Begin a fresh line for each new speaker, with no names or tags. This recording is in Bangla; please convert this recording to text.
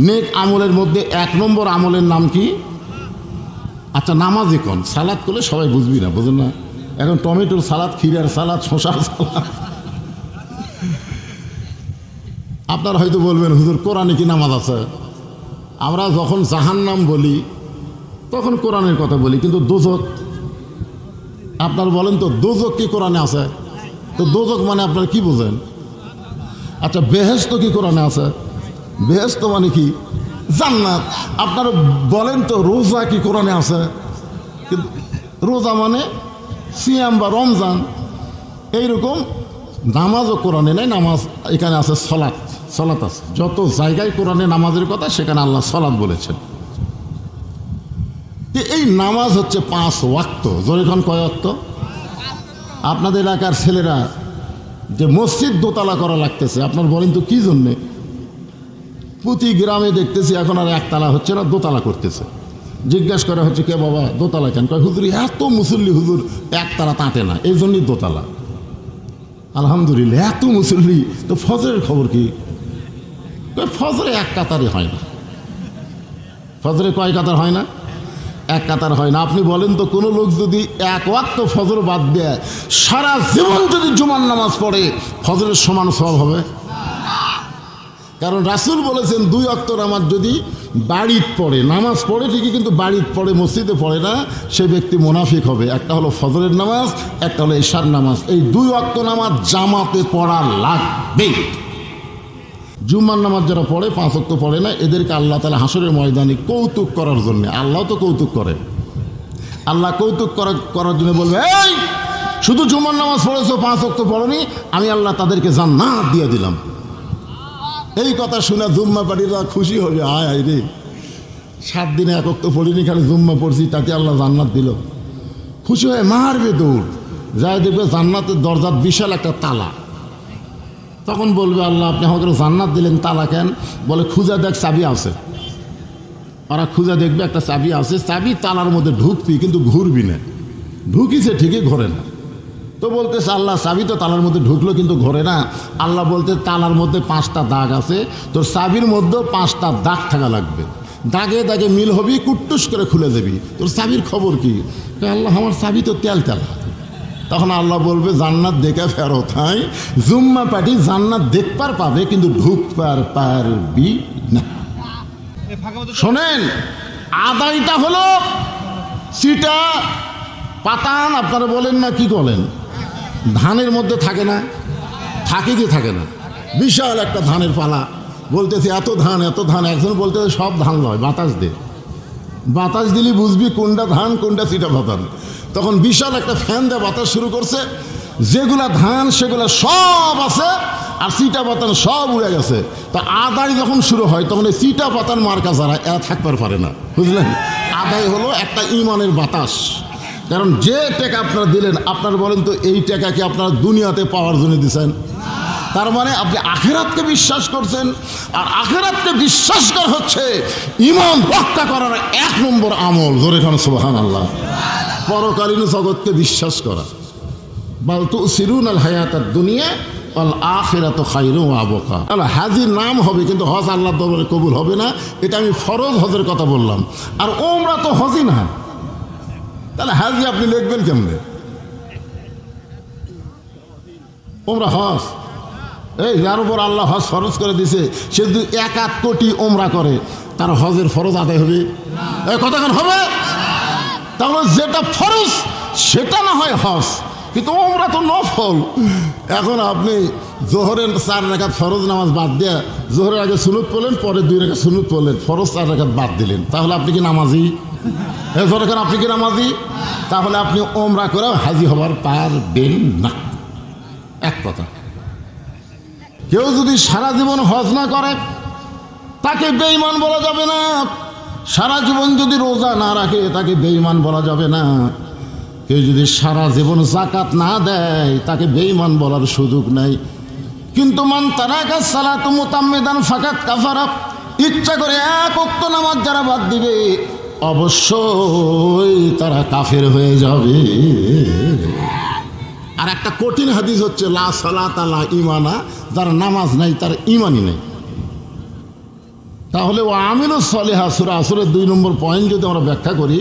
নেক আমলের মধ্যে 1 নম্বর আমলের নাম কি? আচ্ছা, নামাজে কোন সালাদ করলে সবাই বুঝবি না, বুঝুন না। এখন টমেটোর সালাদ, ক্ষীরার সালাদ, শশার সালাদ। আপনারা হয়তো বলবেন, হুজুর কোরআনে কি নামাজ আছে? আমরা যখন জাহান্নাম বলি তখন কোরআনের কথা বলি, কিন্তু দোজক, আপনার বলেন তো দোজক কি কোরআনে আছে? তো দোজক মানে আপনারা কি বোঝেন? আচ্ছা, বেহেশত কি কোরআনে আছে? বেহেশত মানে কি? জান্নাত। আপনারা বলেন তো রোজা কি কোরআনে আছে? কিন্তু রোজা মানে সিয়াম বা রমজান। এইরকম নামাজও কোরআনে নেই। নামাজ এখানে আছে, সলাৎ, সলাৎ আছে। যত জায়গায় কোরআনে নামাজের কথা সেখানে আল্লাহ সলাৎ বলেছেন। এই নামাজ হচ্ছে 5 ওয়াক্ত। যখন কয় ওয়াক্ত? আপনাদের এলাকার ছেলেরা যে মসজিদ দোতলা করা লাগতেছে, আপনার বলেন তো কি জন্যে? প্রতি গ্রামে দেখতেছি এখন আর একতলা হচ্ছে না, দোতলা করতেছে। জিজ্ঞেস করা হচ্ছে, কে বাবা দোতলা কেন? কয় হুজুর এত মুসল্লি, হুজুর একতলা তাঁতে না, এই জন্যই দোতলা। আলহামদুলিল্লাহ, এত মুসল্লি, তো ফজরের খবর কি? ফজরে 1 কাতারে হয় না। ফজরে কয় কাতার হয় না? 1 কাতার হয় না। আপনি বলেন তো কোনো লোক যদি 1 ওয়াক্ত ফজর বাদ দেয়, সারা জীবন যদি জুমার নামাজ পড়ে, ফজরের সমান সওয়াব হবে? কারণ রাসূল বলেছেন 2 ওয়াক্ত নামাজ যদি বাড়িতে পড়ে, নামাজ পড়ে ঠিকই কিন্তু বাড়িতে পড়ে, মসজিদে পড়ে না, সে ব্যক্তি মুনাফিক হবে। একটা হলো ফজরের নামাজ, একটা হলো ইশার নামাজ। এই 2 ওয়াক্ত নামাজ জামাতে পড়া লাগবে। জুম্মার নামাজ যারা পড়ে, 5 ওয়াক্ত পড়ে না, এদেরকে আল্লাহ তাআলা হাসরের ময়দানে কৌতুক করার জন্য, আল্লাহ তো কৌতুক করে, আল্লাহ কৌতুক করার জন্য বলবে, এই শুধু জুম্মার নামাজ পড়েছো, 5 ওয়াক্ত পড়নি, আমি আল্লাহ তাদেরকে জান্নাত দিয়ে দিলাম। এই কথা শুনে জুম্মা পাড়িরা খুশি হবে, আয় আয় রে, 7 দিনে 1 ওয়াক্ত পড়িনি, খালি জুম্মা পড়ছি, তাকে আল্লাহ জান্নাত দিল। খুশি হয়ে মারবে দৌড়, যাই দেখবে জান্নাতের দরজার বিশাল একটা তালা। তখন বলবে, আল্লাহ আপনি আমাকে জান্নাত দিলেন, তালা কেন? বলে খুঁজা দেখ, চাবি আছে। ওরা খুঁজা দেখবে একটা চাবি আছে, চাবি তালার মধ্যে ঢুকবি কিন্তু ঘুরবি না। ঢুকিছে ঠিকই, ঘোরে না। তো বলতেছে, আল্লাহ চাবি তো তালার মধ্যে ঢুকলো কিন্তু ঘোরে না। আল্লাহ বলতে, তালার মধ্যে 5টা দাগ আছে, তোর চাবির মধ্যেও 5টা দাগ থাকা লাগবে। দাগে দাগে মিল হবি, কুট্টুস করে খুলে দেবি। তোর চাবির খবর কি? আল্লাহ আমার চাবি তো তেল তেলা। তখন আল্লাহ বলবে, জান্নাত দেখে ফেরত। হয় জুম্মা পাটি জান্নাত দেখবার পাবে কিন্তু ঢুকবার পারবি না। শোনেন, আদায়টা হলো সিটা পাতান। আপনারা বলেন না, কি বলেন? ধানের মধ্যে থাকে না? থাকে কি থাকে না? বিশাল একটা ধানের পালা। বলতেছে এত ধান, এত ধান। একজন বলতেছে সব ধান নয়, বাতাস দে। বাতাস দিলে বুঝবি কোনটা ধান, কোনটা সিটা পাতান। তখন বিশাল একটা ফ্যান দিয়ে বাতাস শুরু করছে, যেগুলা ধান সেগুলা সব আছে, আর সিটা পাতান সব উড়ে গেছে। তা আদায় যখন শুরু হয়, তখন এই সিটা পাতান মার্কা যারা, এরা থাকতে পারে না, বুঝলেন? আদায় হলো একটা ইমানের বাতাস। কারণ যে টাকা আপনারা দিলেন, আপনারা বলেন তো এই টাকা কি আপনারা দুনিয়াতে পাওয়ার জন্য দিচ্ছেন? তার মানে আপনি আখিরাতকে বিশ্বাস করছেন, আর আখিরাতকে বিশ্বাস করা হচ্ছে ঈমান রক্ষা করার 1 নম্বর আমল। জোরে খান সুবহানাল্লাহ। পরকালীন জগৎকে বিশ্বাস করা। বাল তুসিরুনাল হায়াতাদ দুনিয়া ওয়াল আখিরাতু খায়রুন ওয়া আবকা। আল্লাহ হাজির নাম হবে কিন্তু হজ আল্লাহর দরবারে কবুল হবে না। এটা আমি ফরজ হজের কথা বললাম। আর ওমরা তো হজই না, তাহলে হাজি আপনি লিখবেন কেমনে? ওমরা হজ, এই যার উপর আল্লাহ হজ ফরজ করে দিছে, সে যদি 1 কোটি ওমরা করে, তার হজের ফরজ আদায় হবে? কতক্ষণ হবে? তাহলে যেটা ফরজ সেটা না হয় হজ, কিন্তু ওমরা তো নফল। এখন আপনি জোহরের 4 রাকাত ফরজ নামাজ বাদ দিয়ে জোহরের আগে সুন্নত পড়লেন, পরে 2 রাকাত সুন্নত পড়লেন, ফরজ 4 রাকাত বাদ দিলেন, তাহলে আপনি কি নামাজি? এখন আপনি কি নামাজি? তাহলে আপনি ওমরা করে হাজি হবার পারবেন না। এক কথা। কেউ যদি সারা জীবন হজ না করে, তাকে বেঈমান বলা যাবে না। সারা জীবন যদি রোজা না রাখে, তাকে বেঈমান বলা যাবে না। কেউ যদি সারা জীবন যাকাত না দেয়, তাকে বেঈমান বলার সুযোগ নাই। কিন্তু মান তারাকা সালাতু মুতাম্মিদান ফাকাত কাফারা, ইচ্ছা করে 1 ওয়াক্ত নামাজ যারা বাদ দিবে, অবশ্যই তারা কাফের হয়ে যাবে। আর একটা কঠিন হাদিস হচ্ছে লা সালাতা লা ঈমানা, যার নামাজ নাই তার ঈমানই নেই। তাহলে ও আমিলুস সলিহা সূরা আসরের 2 নম্বর পয়েন্ট যদি আমরা ব্যাখ্যা করি,